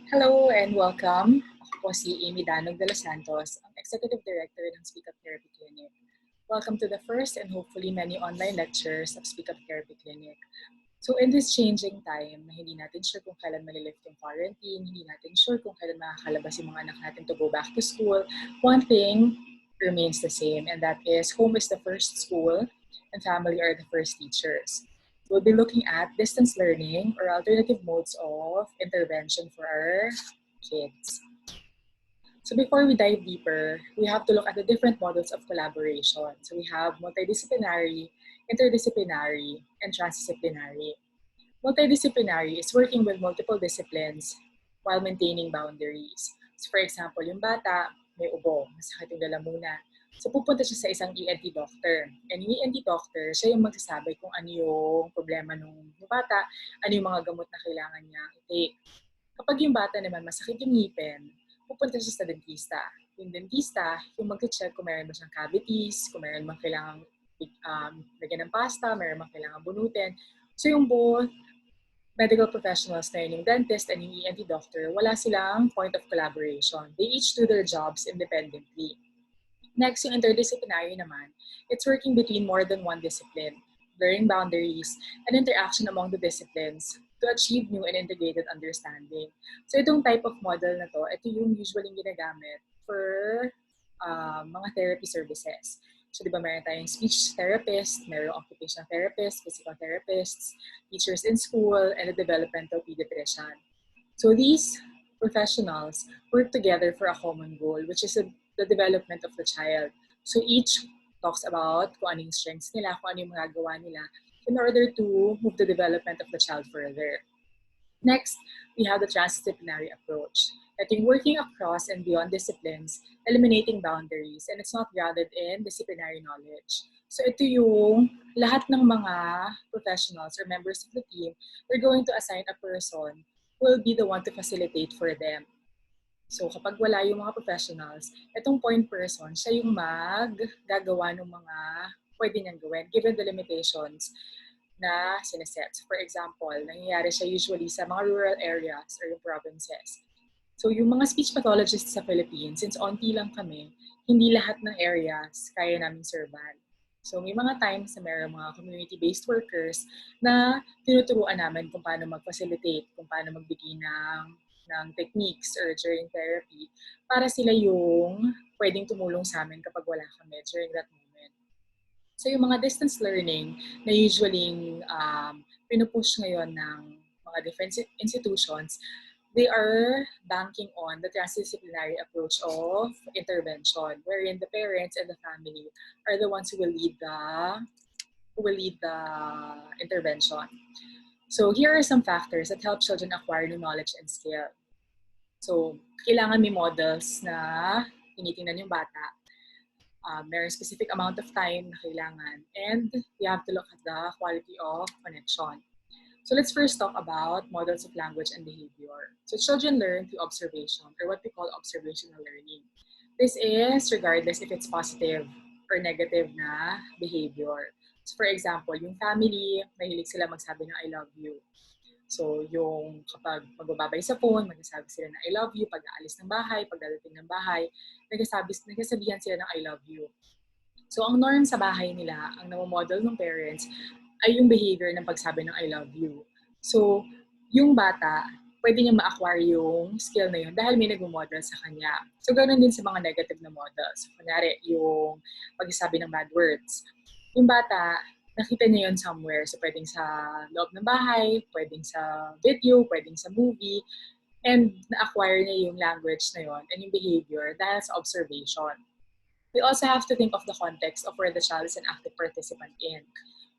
Hello and welcome. Ako po si Aimee Dannug-Delos Santos, ang Executive Director ng Speak Up Therapy Clinic. Welcome to the first and hopefully many online lectures of Speak Up Therapy Clinic. So in this changing time na hindi natin sure kung kailan malilift yung quarantine, hindi natin sure kung kailan makakalabas yung mga anak natin to go back to school, one thing remains the same, and that is home is the first school and family are the first teachers. We'll be looking at distance learning or alternative modes of intervention for our kids. So before we dive deeper, we have to look at the different models of collaboration. So we have multidisciplinary, interdisciplinary, and transdisciplinary. Multidisciplinary is working with multiple disciplines while maintaining boundaries. So for example, yung bata, may ubo, masakit yung lalamunan. So pupunta siya sa isang ENT doctor. And yung ENT doctor, siya yung magsasabi kung ano yung problema ng bata, ano yung mga gamot na kailangan niya i-take. Kapag yung bata naman masakit yung ngipin, pupunta siya sa dentista. Yung dentista, yung mag-check kung meron ba siyang cavities, kung meron bang kailangang lagyan ng pasta, meron bang kailangang bunutin. So yung both medical professionals na yun, yung dentist and yung ENT doctor, wala silang point of collaboration. They each do their jobs independently. Next, yung interdisciplinary naman, it's working between more than one discipline, blurring boundaries, and interaction among the disciplines to achieve new and integrated understanding. So itong type of model na to, ito yung usually ginagamit for mga therapy services. So di ba meron tayong speech therapist, meron occupational therapist, physical therapists, teachers in school, and a developmental pediatrician. So these professionals work together for a common goal, which is the development of the child. So each talks about kung ano yung strengths nila, kung ano yung magagawa nila in order to move the development of the child further. Next, we have the transdisciplinary approach. That yung working across and beyond disciplines, eliminating boundaries, and it's not grounded in disciplinary knowledge. So ito yung lahat ng mga professionals or members of the team, they're going to assign a person who will be the one to facilitate for them. So kapag wala yung mga professionals, itong point person, siya yung maggagawa ng mga pwede niyang gawin given the limitations na sineset. So for example, nangyayari siya usually sa mga rural areas or yung provinces. So yung mga speech pathologists sa Philippines, since onti lang kami, hindi lahat ng areas kaya namin servan. So may mga times na mayroong mga community-based workers na tinuturuan namin kung paano mag-facilitate, kung paano magbigay ng techniques or during therapy para sila yung pwedeng tumulong sa amin kapag wala kami during that moment. So yung mga distance learning na usually pinupush ngayon ng mga different institutions, they are banking on the transdisciplinary approach of intervention, wherein the parents and the family are the ones who will lead the intervention. So here are some factors that help children acquire new knowledge and skill. So kailangan may models na tinitingnan yung bata. May specific amount of time na kailangan, and you have to look at the quality of connection. So let's first talk about models of language and behavior. So children learn through observation, or what we call observational learning. This is regardless if it's positive or negative na behavior. So for example, yung family, mahilig sila magsabi ng I love you. So yung kapag magbababay sa phone, magsasabi sila ng I love you, pag aalis ng bahay, pag dadating ng bahay, nagsasabihan sila ng I love you. So ang norm sa bahay nila, ang namomodel ng parents, ay yung behavior ng pagsabi ng I love you. So yung bata, pwede niya ma-acquire yung skill na yun dahil may nag-model sa kanya. So ganoon din sa mga negative na models. Kunyari, yung pagsasabi ng bad words. Yung bata, nakita niya yun somewhere. So pwedeng sa loob ng bahay, pwedeng sa video, pwedeng sa movie, and na-acquire niya yung language na yun and yung behavior dahil sa observation. We also have to think of the context of where the child is an active participant in.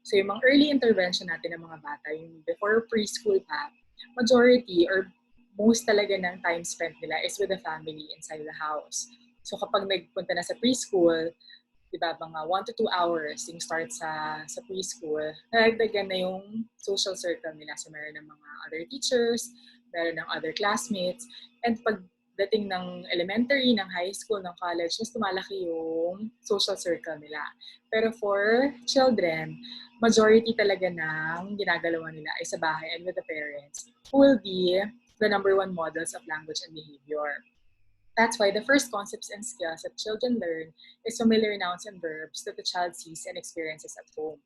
So yung mga early intervention natin ng mga bata, yung before preschool pa, majority or most talaga ng time spent nila is with the family inside the house. So kapag nagpunta na sa preschool, diba, mga 1 to 2 hours yung start sa preschool, nagdagan na yung social circle nila. So meron ng mga other teachers, meron ng other classmates, and pagdating ng elementary, ng high school, ng college, mas tumalaki yung social circle nila. Pero for children, majority talaga ng ginagalawan nila ay sa bahay and with the parents who will be the #1 models of language and behavior. That's why the first concepts and skills that children learn is familiar nouns and verbs that the child sees and experiences at home.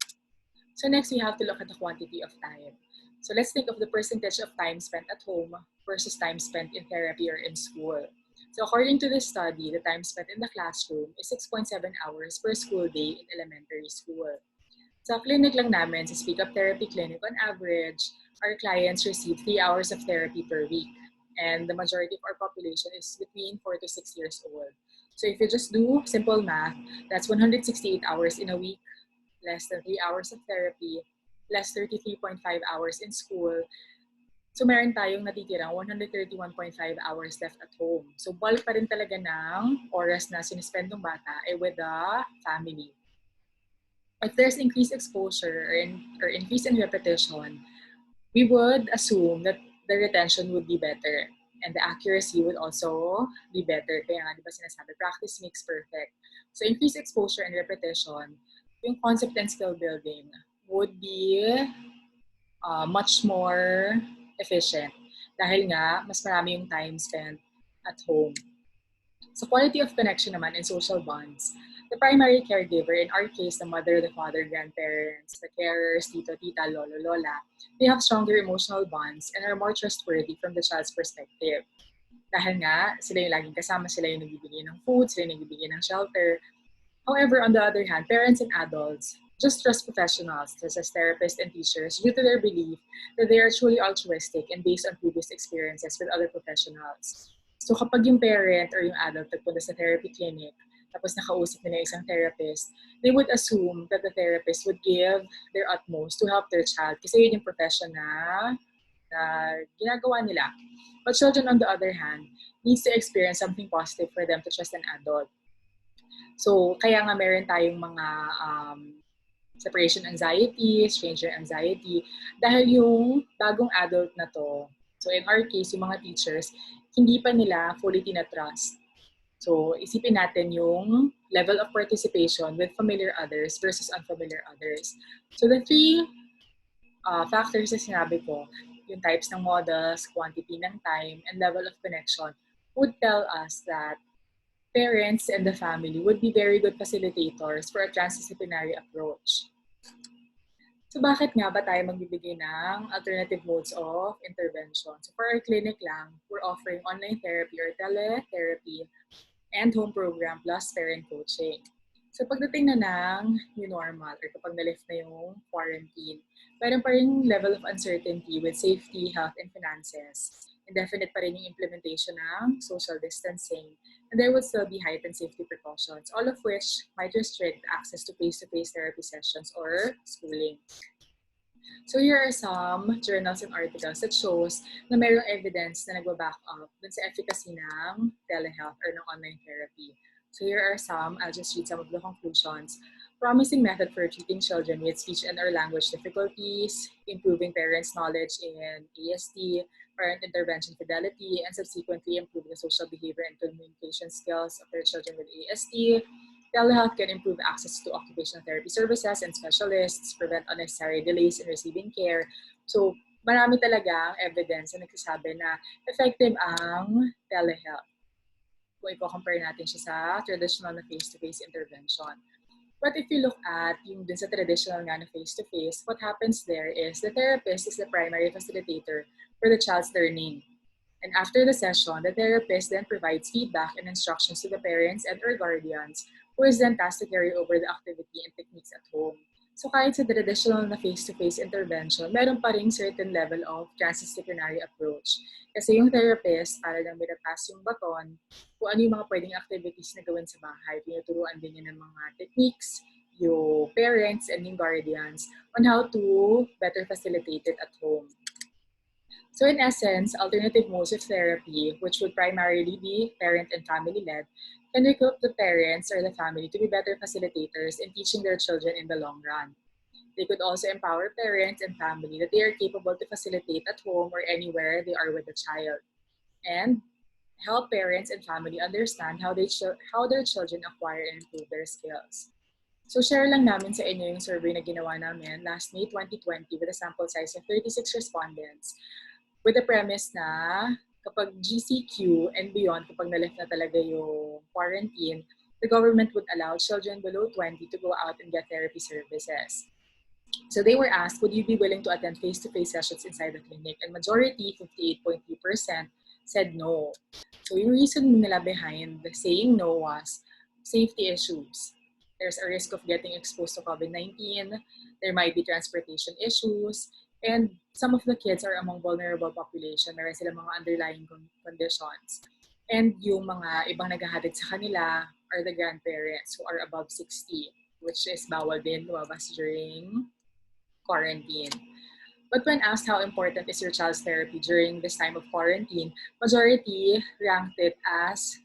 So next, we have to look at the quantity of time. So let's think of the percentage of time spent at home versus time spent in therapy or in school. So according to this study, the time spent in the classroom is 6.7 hours per school day in elementary school. Sa clinic lang namin, sa Speak Up Therapy Clinic, on average, our clients receive 3 hours of therapy per week. And the majority of our population is between 4 to 6 years old. So if you just do simple math, that's 168 hours in a week, less than 3 hours of therapy, less 33.5 hours in school. So meron tayong natitirang 131.5 hours left at home. So bulk pa rin talaga ng oras na sinispend ng bata ay with the family. If there's increased exposure or increase in repetition, we would assume that the retention would be better and the accuracy would also be better. Kaya nga, di ba sinasabi, practice makes perfect. So increased exposure and repetition, yung concept and skill building would be much more efficient dahil nga, mas marami yung time spent at home. So quality of connection naman and social bonds. The primary caregiver, in our case, the mother, the father, grandparents, the carers, tito, tita, lolo, lola, they have stronger emotional bonds and are more trustworthy from the child's perspective. Dahil nga, sila yung laging kasama, sila yung nagbibigay ng food, sila yung nagbibigay ng shelter. However, on the other hand, parents and adults just trust professionals, such as therapists and teachers, due to their belief that they are truly altruistic and based on previous experiences with other professionals. So kapag yung parent or yung adult nagpunta sa therapy clinic, tapos nakausap nila isang therapist, they would assume that the therapist would give their utmost to help their child kasi yun yung profession na ginagawa nila. But children, on the other hand, needs to experience something positive for them to trust an adult. So, kaya nga meron tayong mga separation anxiety, stranger anxiety, dahil yung bagong adult na to, so in our case, yung mga teachers, hindi pa nila fully tinatrust. So, isipin natin yung level of participation with familiar others versus unfamiliar others. So, the three factors na sinabi ko, yung types ng models, quantity ng time, and level of connection would tell us that parents and the family would be very good facilitators for a transdisciplinary approach. So bakit nga ba tayo magbibigay ng alternative modes of intervention? So for our clinic lang, we're offering online therapy or teletherapy and home program plus parent coaching. So pagdating na ng new normal or kapag na-lift na yung quarantine, meron pa rin level of uncertainty with safety, health, and finances. Indefinite pa rin yung implementation ng social distancing. And there would still be heightened safety precautions, all of which might restrict access to face-to-face therapy sessions or schooling. So here are some journals and articles that shows na mayroong evidence na nagbaback up dun sa efficacy ng telehealth or ng online therapy. So here are some, I'll just read some of the conclusions. Promising method for treating children with speech and or language difficulties, improving parents' knowledge in ASD, parent intervention fidelity, and subsequently improving the social behavior and communication skills of their children with ASD. Telehealth can improve access to occupational therapy services and specialists, prevent unnecessary delays in receiving care. So, marami talaga evidence na nagsasabi na effective ang telehealth kung i-compare natin siya sa traditional na face-to-face intervention. But if you look at yung dun sa traditional nga na face-to-face, what happens there is the therapist is the primary facilitator for the child's learning. And after the session, the therapist then provides feedback and instructions to the parents and or guardians who is then tasked to carry over the activity and techniques at home. So kahit sa traditional na face-to-face intervention, meron pa ring certain level of transdisciplinary approach. Kasi yung therapist, para lang binapass yung baton, kung ano yung mga pwedeng activities na gawin sa bahay. Tinuturuan din niya ng mga techniques, yung parents and yung guardians on how to better facilitate it at home. So in essence, alternative modes of therapy, which would primarily be parent and family-led, can equip the parents or the family to be better facilitators in teaching their children in the long run. They could also empower parents and family that they are capable to facilitate at home or anywhere they are with the child. And help parents and family understand how their children acquire and improve their skills. So share lang namin sa inyo yung survey na ginawa namin last May 2020 with a sample size of 36 respondents. with the premise na kapag GCQ and beyond, kapag na-lift na talaga yung quarantine, the government would allow children below 20 to go out and get therapy services. So they were asked, would you be willing to attend face-to-face sessions inside the clinic? And majority, 58.3%, said no. So yung reason nila behind saying no was safety issues. There's a risk of getting exposed to COVID-19. There might be transportation issues. And some of the kids are among vulnerable population. Meron silang mga underlying conditions. And yung mga ibang naghahatid sa kanila are the grandparents who are above 60, which is bawal din lumabas during quarantine. But when asked how important is your child's therapy during this time of quarantine, majority ranked it as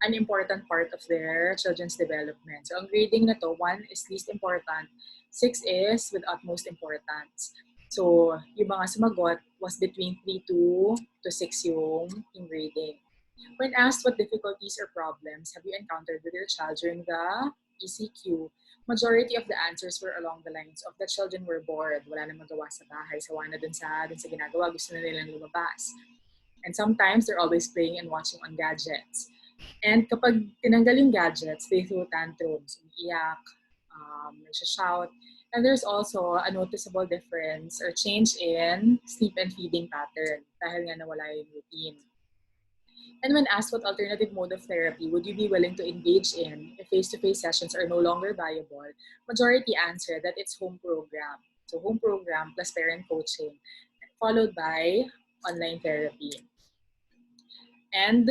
an important part of their children's development. So ang grading na to, 1 is least important, 6 is with utmost importance. So yung mga sumagot was between 3 to 6 yung grading. When asked what difficulties or problems have you encountered with your child during the ECQ, majority of the answers were along the lines of the children were bored, wala na magawa sa bahay, sawa na dun sa ginagawa, gusto na nilang lumabas. And sometimes they're always playing and watching on gadgets. And kapag tinanggal yung gadgets, they throw tantrums, umiiyak, nagsha-shout. And there's also a noticeable difference or change in sleep and feeding pattern dahil nga nawala yung routine. And when asked what alternative mode of therapy would you be willing to engage in if face-to-face sessions are no longer viable, majority answered that it's home program. So home program plus parent coaching, followed by online therapy. And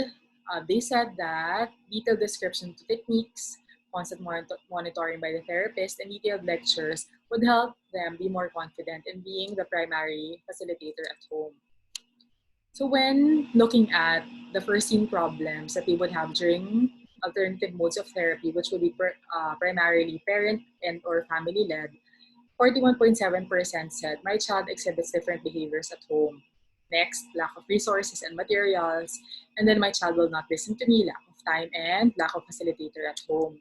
they said that detailed description to techniques, constant monitoring by the therapist, and detailed lectures would help them be more confident in being the primary facilitator at home. So when looking at the foreseen problems that they would have during alternative modes of therapy, which would be primarily parent and or family-led, 41.7% said, my child exhibits different behaviors at home. Next, lack of resources and materials. And then my child will not listen to me, lack of time, and lack of facilitator at home.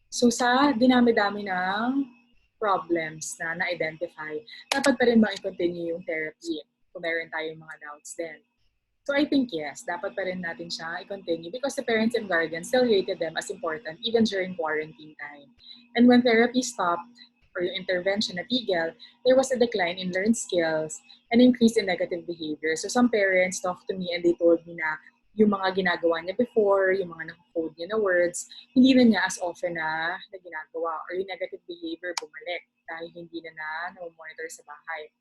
So sa dinami-dami ng problems na na-identify, dapat pa rin ma-continue yung therapy kung meron tayong mga doubts din. So I think yes, dapat pa rin natin siya i-continue because the parents and guardians still rated them as important even during quarantine time. And when therapy stopped or yung intervention natigil, there was a decline in learned skills and increase in negative behavior. So some parents talked to me and they told me na yung mga ginagawa niya before, yung mga nakakode niya na words, hindi na niya as often na ginagawa or yung negative behavior bumalik dahil hindi na monitor sa bahay.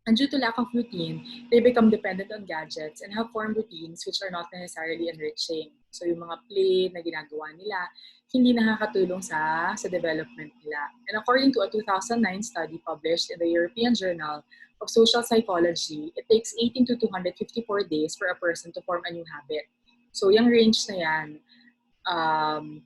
And due to lack of routine, they become dependent on gadgets and have formed routines which are not necessarily enriching. So yung mga play na ginagawa nila, hindi nakakatulong sa development nila. And according to a 2009 study published in the European Journal of Social Psychology, it takes 18 to 254 days for a person to form a new habit. So yung range na yan,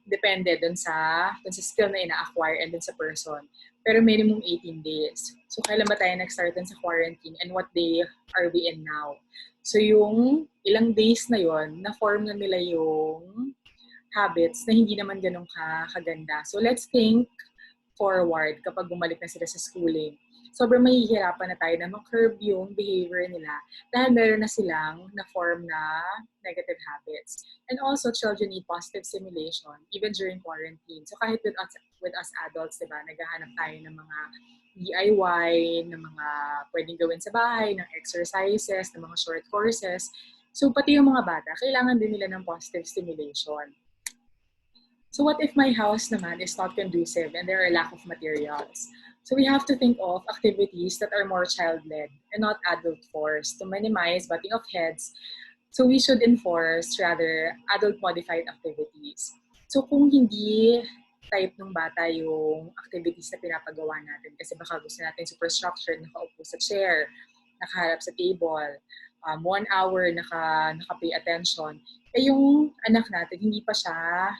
depende dun sa skill na ina-acquire and dun sa person. Pero minimum 18 days. So kailan ba tayo nag-start sa quarantine and what day are we in now? So yung ilang days na yon, na-form na nila yung habits na hindi naman ganun kaganda. So let's think forward kapag bumalik na sila sa schooling. Sobrang mahihirapan na tayo na ma-curb yung behavior nila dahil meron na silang na-form na negative habits. And also, children need positive stimulation even during quarantine. So kahit with us adults, diba, naghahanap tayo ng mga DIY, ng mga pwedeng gawin sa bahay, ng exercises, ng mga short courses. So pati yung mga bata, kailangan din nila ng positive stimulation. So what if my house naman is not conducive and there are lack of materials? So we have to think of activities that are more child-led and not adult-forced to minimize butting of heads. So we should enforce rather adult-modified activities. So kung hindi type ng bata yung activities na pinapagawa natin, kasi baka gusto natin superstructured, nakaupo sa chair, nakaharap sa table, 1 hour naka-pay attention, eh yung anak natin hindi pa siya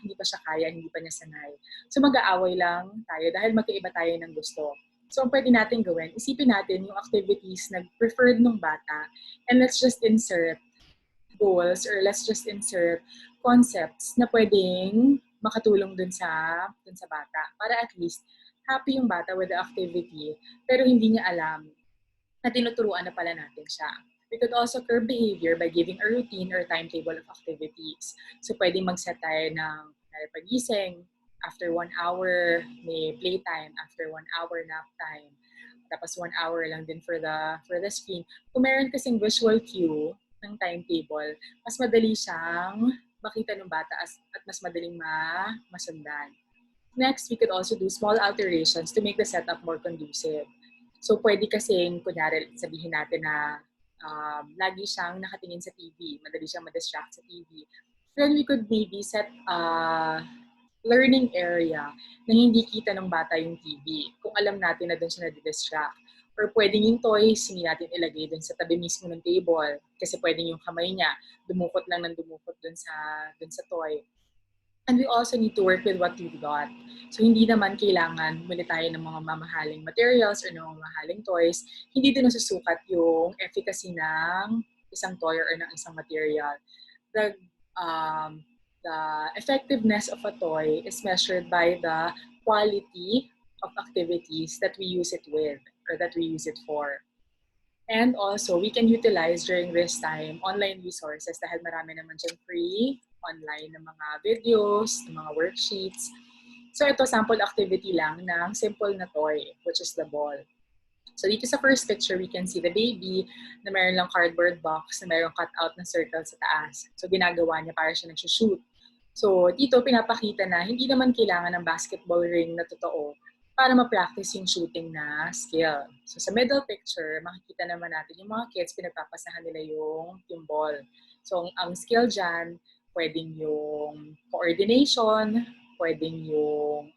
kaya, hindi pa niya sanay. So mag-aaway lang tayo dahil magkaiba tayo ng gusto. So ang pwede natin gawin, isipin natin yung activities na preferred ng bata and let's just insert goals or let's just insert concepts na pwedeng makatulong dun sa bata para at least happy yung bata with the activity pero hindi niya alam na tinuturuan na pala natin siya. We could also curb behavior by giving a routine or timetable of activities. So pwedeng mag-set tayo ng pagising, after 1 hour, may playtime, after 1 hour, nap time. Tapos 1 hour lang din for the screen. Kung meron kasing visual cue ng timetable, mas madali siyang makita ng bata at mas madaling masundan. Next, we could also do small alterations to make the setup more conducive. So pwede kasing, kunyari, sabihin natin na lagi siyang nakatingin sa TV, madali siyang ma-distract sa TV. Then we could maybe set learning area na hindi kita ng bata yung TV kung alam natin na doon siya na-distract. Or pwedeng yung toys, hindi natin ilagay doon sa tabi mismo ng table kasi pwedeng yung kamay niya dumukot lang ng dumukot doon sa toy. And we also need to work with what we've got. So hindi naman kailangan bumili tayo ng mga mamahaling materials or ng mga mamahaling toys. Hindi din nasusukat yung efficacy ng isang toy or ng isang material. The effectiveness of a toy is measured by the quality of activities that we use it with or that we use it for. And also, we can utilize during this time online resources dahil marami naman dyan free online na mga videos, na mga worksheets. So ito, sample activity lang ng simple na toy, which is the ball. So dito sa first picture, we can see the baby na meron lang cardboard box na meron cutout na circle sa taas. So ginagawa niya para siya nagsushoot. So dito pinapakita na hindi naman kailangan ng basketball ring na totoo para ma-practice yung shooting na skill. So sa middle picture, makikita naman natin yung mga kids, pinagpapasahan nila yung ball. So ang skill dyan, pwedeng yung coordination, pwedeng yung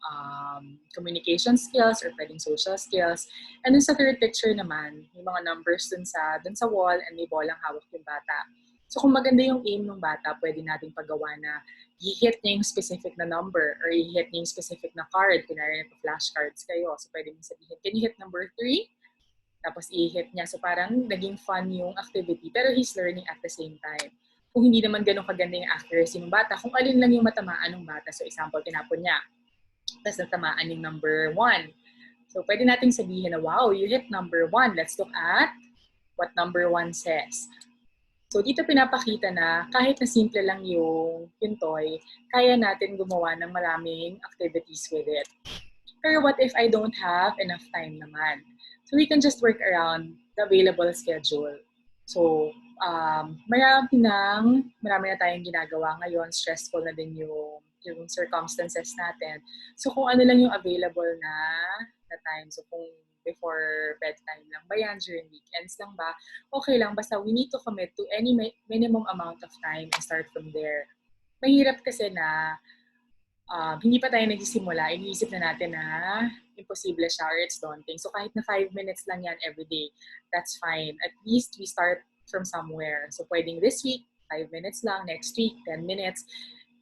communication skills, or pwedeng social skills. And then sa third picture naman, yung mga numbers dun sa wall and may bolang hawak yung bata. So kung maganda yung aim ng bata, pwede natin paggawa na i-hit niya yung specific na number or i-hit niya yung specific na card. Kunwari nagpa-flashcards kayo. So pwede mo sabihin, can you hit number 3? Tapos i-hit niya. So parang naging fun yung activity, pero he's learning at the same time. Kung hindi naman ganun kaganda yung accuracy ng bata, kung alin lang yung matamaan ng bata. So example, tinapon niya. Tapos natamaan yung number 1. So pwede nating sabihin na, wow, you hit number 1. Let's look at what number 1 says. So dito pinapakita na kahit na simple lang yung toy, kaya natin gumawa ng maraming activities with it. Pero what if I don't have enough time naman? So we can just work around the available schedule. So marami na tayong ginagawa ngayon, stressful na din yung circumstances natin. So kung ano lang yung available na time, so kung before bedtime lang ba yan, during weekends lang ba, okay lang, basta we need to commit to any minimum amount of time and start from there. Mahirap kasi na hindi pa tayo nagsisimula, iniisip na natin na imposible siya or it's daunting. So kahit na 5 minutes lang yan every day, that's fine. At least we start from somewhere. So pwedeng this week, 5 minutes lang, next week, 10 minutes.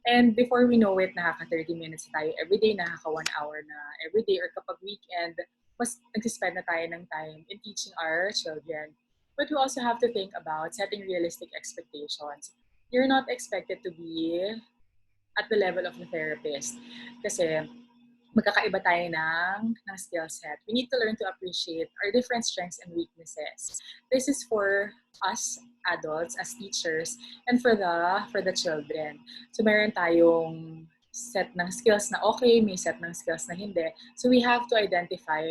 And before we know it, nakaka 30 minutes tayo everyday, nakaka 1 hour na everyday, or kapag weekend, mas nagsispend na tayo ng time in teaching our children. But we also have to think about setting realistic expectations. You're not expected to be at the level of the therapist. Kasi magkakaiba tayo ng skill set. We need to learn to appreciate our different strengths and weaknesses. This is for us adults as teachers and for the children. So meron tayong set ng skills na okay, may set ng skills na hindi. So we have to identify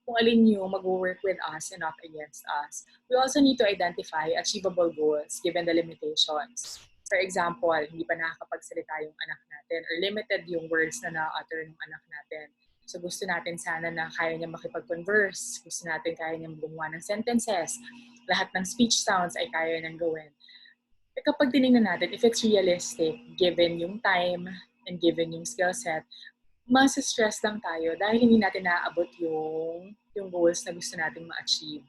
kung alin yung mag-work with us and not against us. We also need to identify achievable goals given the limitations. For example, hindi pa nakakapagsalita yung anak natin or limited yung words na na-utter ng anak natin. So gusto natin sana na kaya niya makipag-converse. Gusto natin kaya niya gumawa ng sentences. Lahat ng speech sounds ay kaya niyang gawin. E kapag tinignan natin, if it's realistic, given yung time and given yung skill set, mas stress lang tayo dahil hindi natin naaabot yung goals na gusto nating ma-achieve.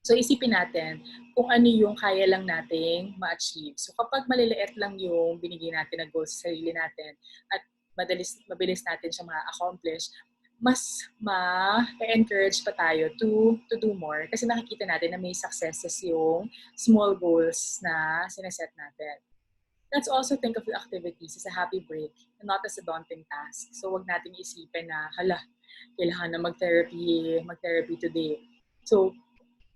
So isipin natin kung ano yung kaya lang nating ma-achieve. So kapag maliliit lang yung binigay natin na goals sa sarili natin at mabilis natin siya ma-accomplish, mas ma-encourage pa tayo to do more kasi nakikita natin na may successes yung small goals na sineset natin. Let's also think of the activities as a happy break and not as a daunting task. So wag natin isipin na, hala, kailangan na mag-therapy today. So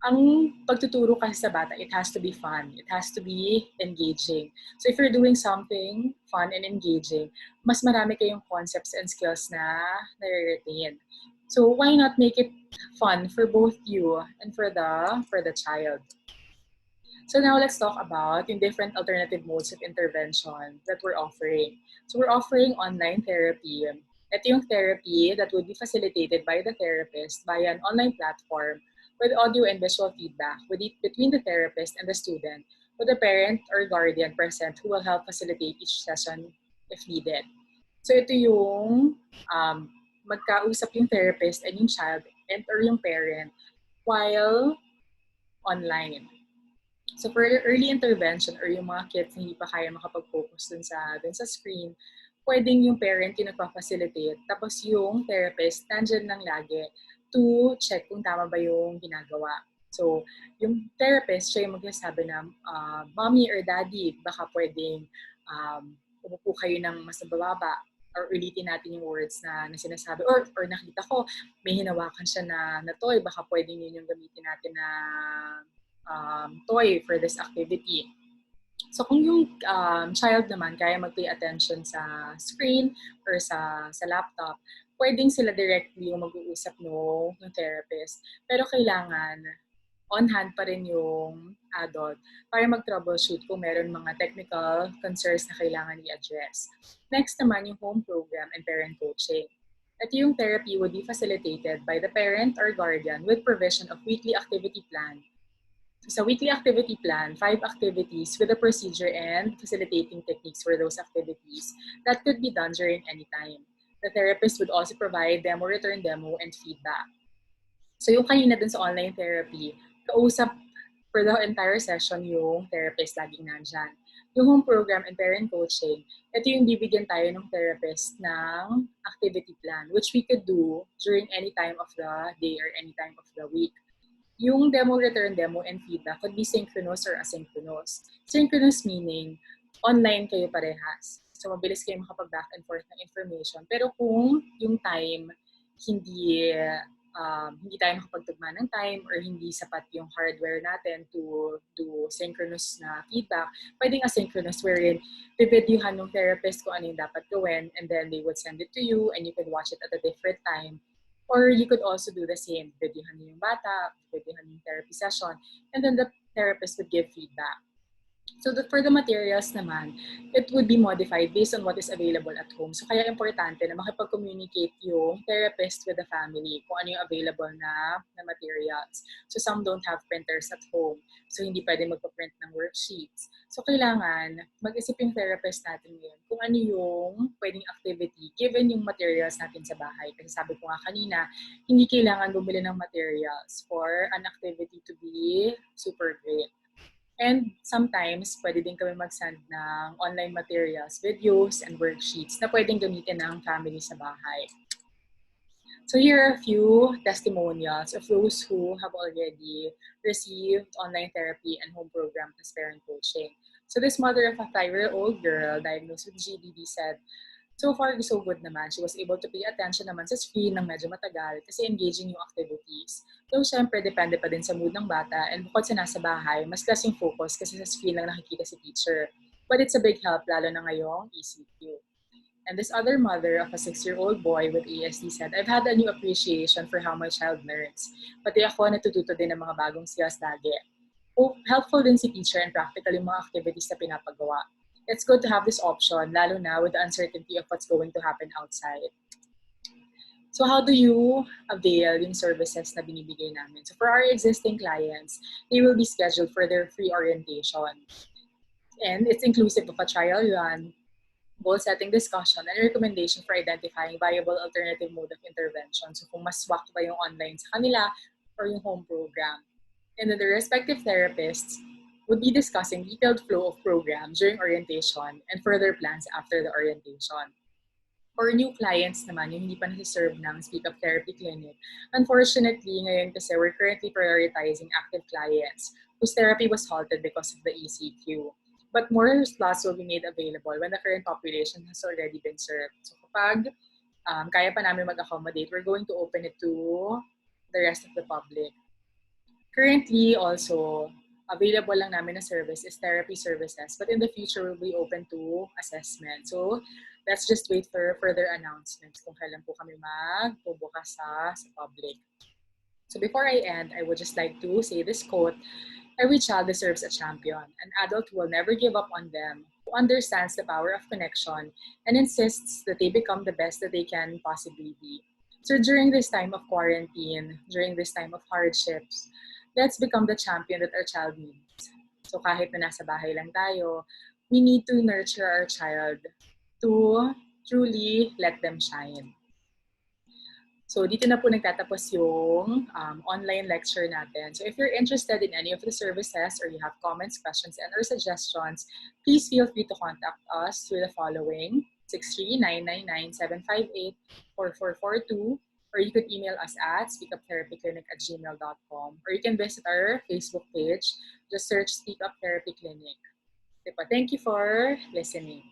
ang pagtuturo kasi sa bata, it has to be fun. It has to be engaging. So if you're doing something fun and engaging, mas marami kayong concepts and skills na nare-retain. So why not make it fun for both you and for the child? So now let's talk about yung different alternative modes of intervention that we're offering. So we're offering online therapy. Ito yung therapy that would be facilitated by the therapist via an online platform with audio and visual feedback between the therapist and the student, with a parent or guardian present who will help facilitate each session if needed. So ito yung magkausap yung therapist and yung child and or yung parent while online. So for early intervention or yung mga kids na hindi pa kaya makapag-focus dun sa screen, pwedeng yung parent yung nagpa-facilitate. Tapos yung therapist, nandyan lang lagi to check kung tama ba yung ginagawa. So yung therapist, siya yung magsasabi na, mommy or daddy, baka pwedeng umupo kayo ng mas mababa or ulitin natin yung words na sinasabi. Or nakita ko, may hinawakan siya na toy, baka pwedeng yun yung gamitin natin na toy for this activity. So kung yung child naman kaya mag-pay attention sa screen or sa laptop, pwedeng sila directly yung mag-uusap ng therapist. Pero kailangan on hand pa rin yung adult para mag-troubleshoot kung meron mga technical concerns na kailangan i-address. Next naman yung home program and parent coaching. At yung therapy would be facilitated by the parent or guardian with provision of weekly activity plan. So sa weekly activity plan, 5 activities with a procedure and facilitating techniques for those activities that could be done during any time. The therapist would also provide demo, return demo, and feedback. So yung kanina dun sa online therapy, kausap for the entire session yung therapist laging nandyan. Yung home program and parent coaching, ito yung bibigyan tayo ng therapist ng activity plan, which we could do during any time of the day or any time of the week. Yung demo, return demo, and feedback could be synchronous or asynchronous. Synchronous meaning, online kayo parehas. So, mabilis kayo makapag-back and forth ng information. Pero kung yung time, hindi tayo makapagtugma ng time or hindi sapat yung hardware natin to do synchronous na feedback, pwedeng asynchronous wherein bibidyohan ng therapist kung ano yung dapat gawin and then they would send it to you and you could watch it at a different time. Or you could also do the same. Videohan niyo yung bata, videohan yung therapy session, and then the therapist would give feedback. So for the materials naman, it would be modified based on what is available at home. So kaya importante na makipag-communicate yung therapist with the family kung ano yung available na materials. So some don't have printers at home. So hindi pwede magpa-print ng worksheets. So kailangan mag-isip yung therapist natin yun kung ano yung pwedeng activity given yung materials natin sa bahay. Kasi sabi ko nga kanina, hindi kailangan bumili ng materials for an activity to be super great. And sometimes, pwede din kami mag-send ng online materials, videos, and worksheets na pwedeng gamitin ng family sa bahay. So here are a few testimonials of those who have already received online therapy and home program as parent coaching. So this mother of a 5-year-old girl diagnosed with GBD said, so far, so good naman. She was able to pay attention naman sa screen ng medyo matagal kasi engaging yung activities. Though, syempre, depende pa din sa mood ng bata and bukod sa nasa bahay, mas klaseng focus kasi sa screen lang nakikita si teacher. But it's a big help, lalo na ngayong ECQ. And this other mother of a 6-year-old boy with ASD said, I've had a new appreciation for how my child learns. Pati ako natututo din ng mga bagong skills lagi. Helpful din si teacher and practical yung mga activities na pinapagawa. It's good to have this option, lalo na with the uncertainty of what's going to happen outside. So how do you avail yung services na binibigay namin? So for our existing clients, they will be scheduled for their free orientation. And it's inclusive of a trial run, goal-setting discussion, and recommendation for identifying viable alternative mode of intervention. So kung mas swak ba yung online sa kanila or yung home program. And then the respective therapists would be discussing detailed flow of program during orientation and further plans after the orientation. For new clients naman, yung hindi pa nasi-serve ng Speak Up Therapy Clinic, unfortunately, ngayon kasi we're currently prioritizing active clients whose therapy was halted because of the ECQ. But more slots will be made available when the current population has already been served. So kapag kaya pa namin mag-accommodate, we're going to open it to the rest of the public. Currently, also, available lang namin na service is therapy services, but in the future, we'll be open to assessment. So, let's just wait for further announcements kung kailan po kami magbubukas sa public. So before I end, I would just like to say this quote: every child deserves a champion, an adult who will never give up on them, who understands the power of connection and insists that they become the best that they can possibly be. So during this time of quarantine, during this time of hardships, let's become the champion that our child needs. So kahit na nasa bahay lang tayo, we need to nurture our child to truly let them shine. So dito na po nagtatapos yung online lecture natin. So if you're interested in any of the services or you have comments, questions, and or suggestions, please feel free to contact us through the following: 63999-758-4442, or you could email us at speakuptherapyclinic@gmail.com, or you can visit our Facebook page. Just search Speak Up Therapy Clinic. Thank you for listening.